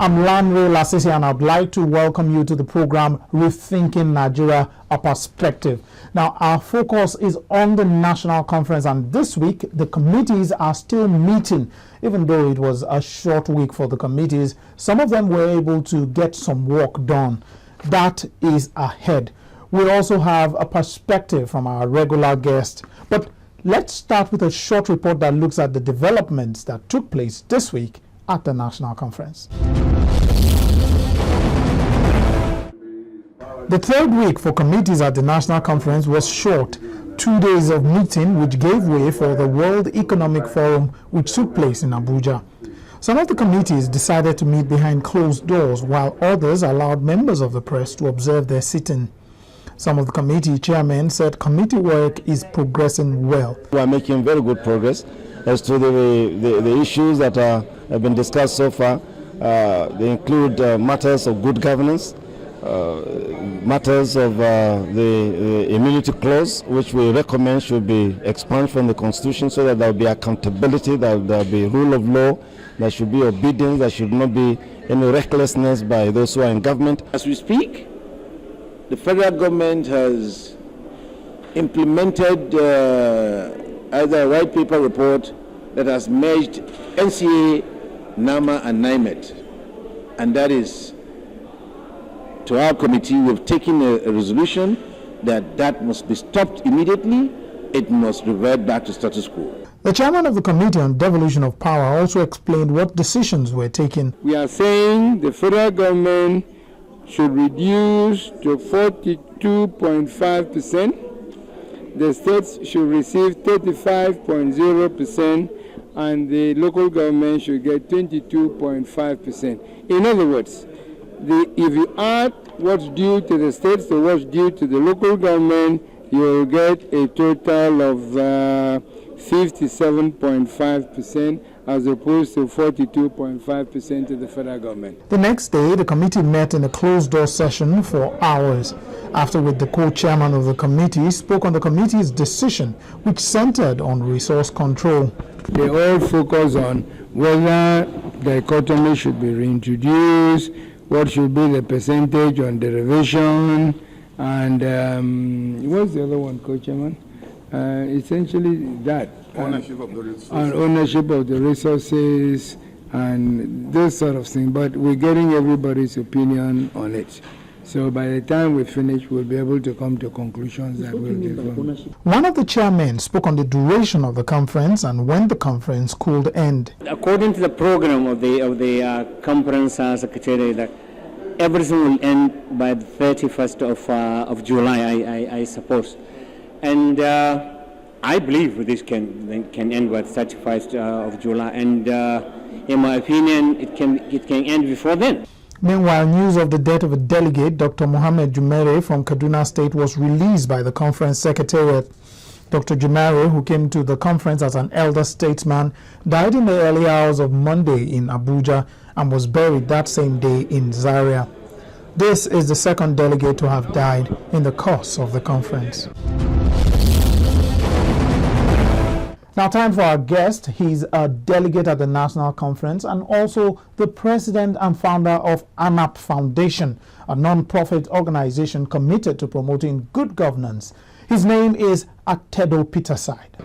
I'm Lanre Lasisi, and I'd like to welcome you to the program Rethinking Nigeria A Perspective. Now, our focus is on the national conference, and this week the committees are still meeting. Even though it was a short week for the committees, some of them were able to get some work done. That is ahead. We also have a perspective from our regular guest. But let's start with a short report that looks at the developments that took place this week at the national conference. The third week for committees at the national conference was short. 2 days of meeting which gave way for the World Economic Forum which took place in Abuja. Some of the committees decided to meet behind closed doors, while others allowed members of the press to observe their sitting. Some of the committee chairmen said committee work is progressing well. We are making very good progress as to the issues that have been discussed so far. They include matters of good governance, matters of the immunity clause, which we recommend should be expunged from the Constitution so that there will be accountability, that there will be rule of law, there should be obedience, there should not be any recklessness by those who are in government. As we speak, the federal government has implemented either a white paper report that has merged NCA, NAMA and NIMET, and that is, to our committee, we've taken a resolution that must be stopped immediately. It must revert back to status quo. The chairman of the Committee on Devolution of Power also explained what decisions were taken. We are saying the federal government should reduce to 42.5%. The states should receive 35.0%, and the local government should get 22.5%. In other words, if you add what's due to the states to what's due to the local government, you will get a total of 57.5% as opposed to 42.5% to the federal government. The next day, the committee met in a closed-door session for hours. Afterward, the co-chairman of the committee spoke on the committee's decision, which centered on resource control. They all focus on whether dichotomy should be reintroduced, what should be the percentage on derivation, and what's the other one, co-chairman? Essentially that. Ownership of the resources. And ownership of the resources and those sort of things. But we're getting everybody's opinion on it. So by the time we finish, we'll be able to come to conclusions that will give them. One of the chairmen spoke on the duration of the conference and when the conference could end. According to the program of the conference secretary, that everything will end by the 31st of July, I suppose. And I believe this can end by the 31st of July. And in my opinion, it can end before then. Meanwhile, news of the death of a delegate, Dr. Mohammed Jumere from Kaduna State, was released by the conference secretariat. Dr. Jumere, who came to the conference as an elder statesman, died in the early hours of Monday in Abuja and was buried that same day in Zaria. This is the second delegate to have died in the course of the conference. Now, time for our guest. He's a delegate at the National Conference and also the president and founder of ANAP Foundation, a non-profit organization committed to promoting good governance. His name is Atedo Peterside.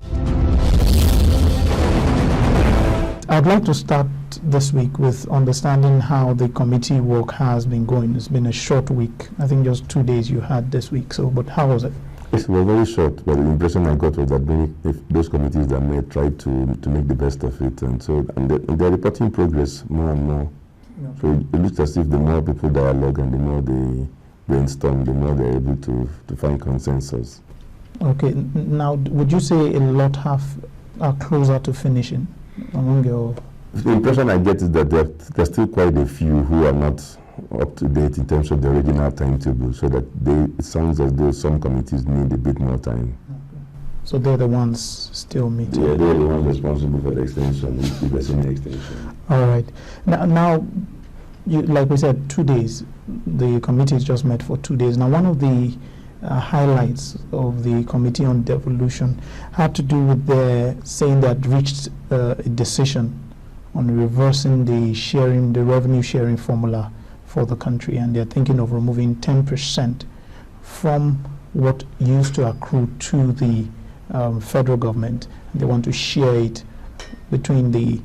I'd like to start this week with understanding how the committee work has been going. It's been a short week. I think just 2 days you had this week. But how was it? It was very short, but the impression I got was that those committees that met tried to make the best of it, and they're reporting progress more and more. Okay. So it looks as if the more people dialogue and the more they brainstorm, the more they're able to find consensus. Okay, now would you say a lot are closer to finishing among your? The impression I get is that there's still quite a few who are not up to date in terms of the original timetable, so that it sounds as though some committees need a bit more time. Okay. So they're the ones still meeting? Yeah, they're the ones responsible for the extension, if there's any extension. All right. Now like we said, 2 days. The committee is just met for 2 days. Now, one of the highlights of the Committee on Devolution had to do with saying that reached a decision on reversing the revenue sharing formula for the country, and they're thinking of removing 10% from what used to accrue to the federal government. They want to share it between the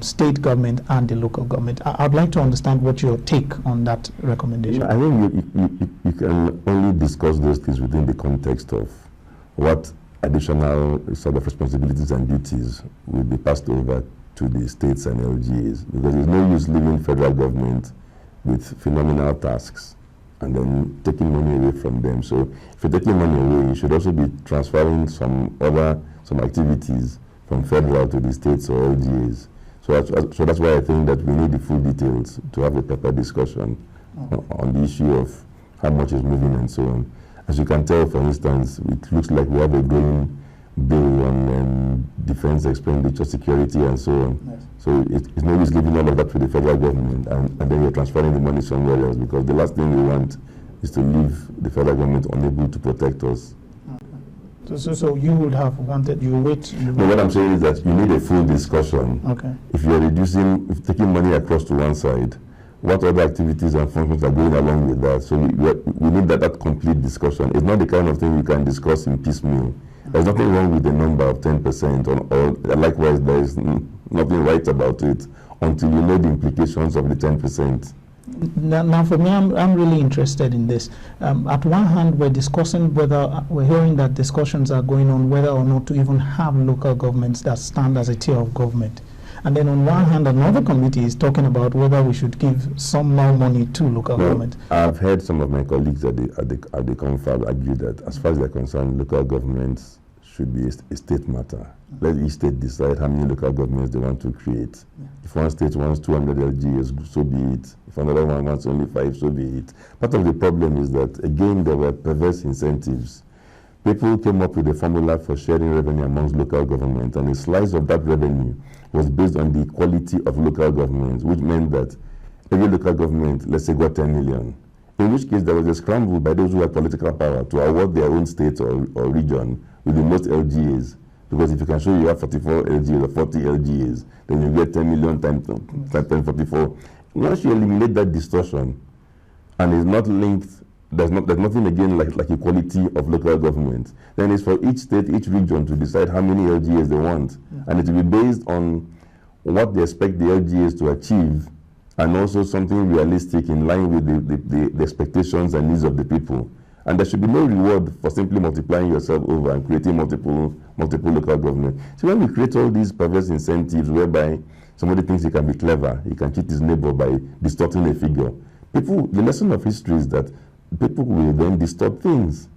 state government and the local government. I'd like to understand what your take on that recommendation. I think you can only discuss those things within the context of what additional sort of responsibilities and duties will be passed over to the states and LGAs, because there's no use leaving federal government with phenomenal tasks and then taking money away from them. So if you're taking money away, you should also be transferring some activities from federal to the states or LGAs. So that's why I think that we need the full details to have a proper discussion on the issue of how much is moving and so on. As you can tell, for instance, it looks like we have a growing bill on defense expenditure, security, and so on. Yes. So it's no use leaving all of that to the federal government and then you're transferring the money somewhere else, because the last thing we want is to leave the federal government unable to protect us. Okay. So you would have wanted, no, what I'm saying is that you need a full discussion. Okay. If you're taking money across to one side, what other activities and functions are going along with that? So we need that complete discussion. It's not the kind of thing we can discuss in piecemeal. There's nothing wrong with the number of 10%, or likewise, there is nothing right about it until you know the implications of the 10%. Now, for me, I'm really interested in this. At one hand, we're hearing that discussions are going on whether or not to even have local governments that stand as a tier of government. And then on one hand, another committee is talking about whether we should give some more money to local government. I've heard some of my colleagues at the confab argue that as far as they're concerned, local governments should be a state matter. Let each state decide how many local governments they want to create. Yeah. If one state wants 200 LGAs, so be it. If another one wants only 5, so be it. Part of the problem is that, again, there were perverse incentives. People came up with a formula for sharing revenue amongst local government, and a slice of that revenue was based on the quality of local governments, which meant that every local government, let's say, got 10 million. In which case, there was a scramble by those who had political power to award their own state or region with the most LGAs. Because if you can show you have 44 LGAs or 40 LGAs, then you get 10 million times 44. Once you eliminate that distortion, and it's not linked, there's nothing again like equality of local government, then it's for each state, each region to decide how many LGAs they want. Yeah. And it will be based on what they expect the LGAs to achieve, and also something realistic in line with the expectations and needs of the people. And there should be no reward for simply multiplying yourself over and creating multiple local governments. So when we create all these perverse incentives whereby somebody thinks he can be clever, he can cheat his neighbor by distorting a figure, the lesson of history is that people will then distort things.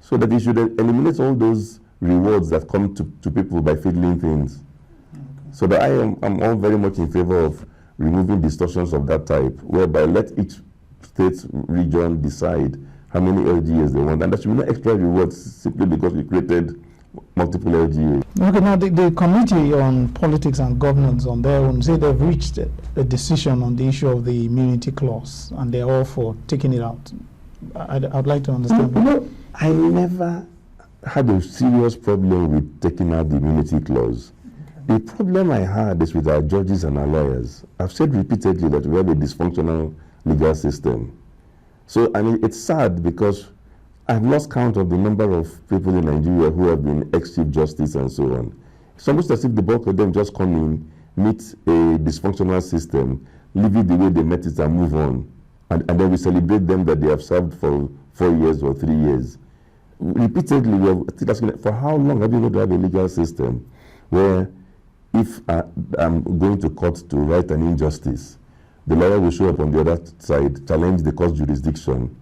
So that they should eliminate all those rewards that come to people by fiddling things. Okay. So that I'm all very much in favor of removing distortions of that type, whereby let each state region decide how many LGAs they want, and there should be no extra rewards simply because we created multiple LGAs. Okay, now the Committee on Politics and Governance on their own say they've reached a decision on the issue of the immunity clause, and they're all for taking it out. I'd like to understand. I never had a serious problem with taking out the immunity clause. Okay. The problem I had is with our judges and our lawyers. I've said repeatedly that we have a dysfunctional legal system. So, I mean, it's sad because I've lost count of the number of people in Nigeria who have been ex-chief justice and so on. It's almost as if the bulk of them just come in, meet a dysfunctional system, leave it the way they met it and move on. And then we celebrate them that they have served for 4 years or 3 years. Repeatedly, we are still asking, for how long have you going to have a legal system where if I'm going to court to right an injustice, the lawyer will show up on the other side, challenge the court's jurisdiction.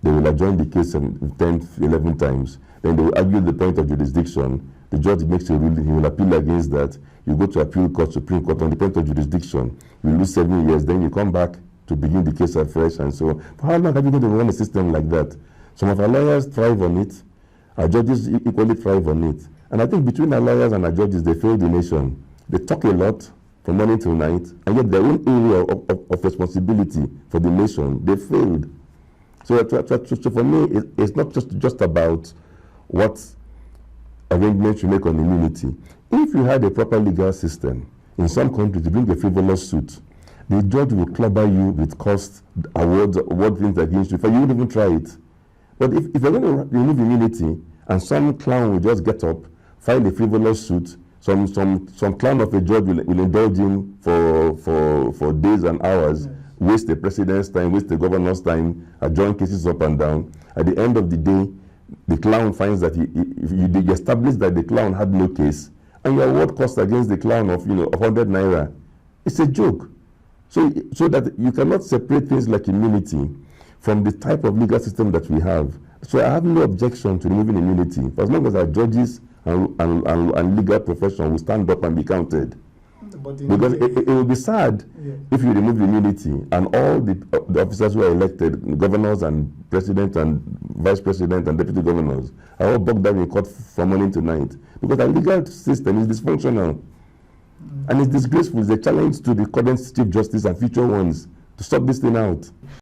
They will adjourn the case 10, 11 times. Then they will argue the point of jurisdiction. The judge makes a ruling. He will appeal against that. You go to appeal court, Supreme Court on the point of jurisdiction. You lose 7 years. Then you come back to begin the case afresh and so on. For how long have you going to run a system like that? Some of our lawyers thrive on it. Our judges equally thrive on it. And I think between our lawyers and our judges, they fail the nation. They talk a lot from morning till night, and yet their own area of responsibility for the nation, they failed. So for me, it's not just about what arrangements you make on immunity. If you had a proper legal system, In some countries, you bring a frivolous suit, the judge will clobber you with cost, award things against you, for you won't even try it. But if you're going to remove immunity, and some clown will just get up, file a frivolous suit, some clown of a judge will indulge him for days and hours, waste the president's time, waste the governor's time, adjourn cases up and down. At the end of the day, the clown finds that you establish that the clown had no case, and your award cost against the clown of 100 naira. It's a joke. So that you cannot separate things like immunity from the type of legal system that we have. So I have no objection to removing immunity, for as long as our judges and legal profession will stand up and be counted. Because it will be sad if you remove immunity and all the officers who are elected, governors and president and vice president and deputy governors, are all bogged down in court from morning to night. Because our legal system is dysfunctional. And it's disgraceful. It's a challenge to the current Chief Justice and future ones to sort this thing out.